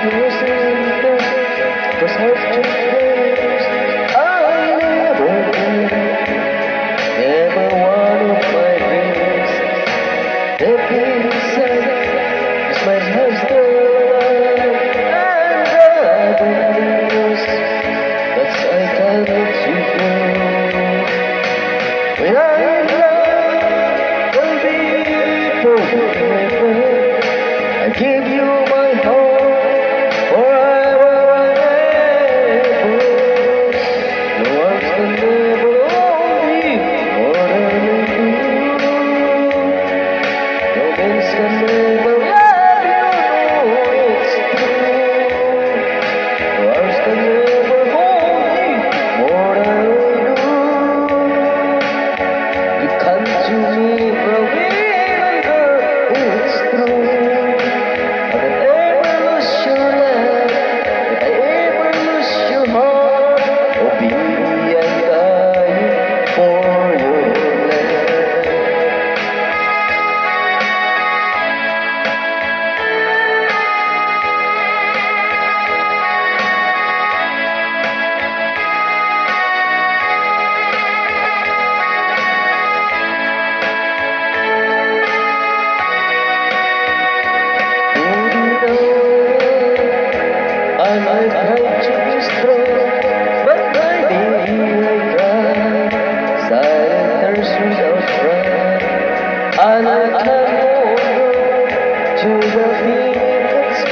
was hard to face. I never one of my dreams. The peace is my husband, and the news that I cannot let you go. When I'm love will be forever, I give you my heart forever and ever. No one's can never love me more than you do. No means can never love you, it's true. No one's can never hold me more than you do. You come to me from even girl, it's true. But I never lose your love, but I ever lose your heart. Oh, baby, I'm dying for your love. I might try to be strong, but maybe I cry. Silent without pride, and I can hold on to the feeling that's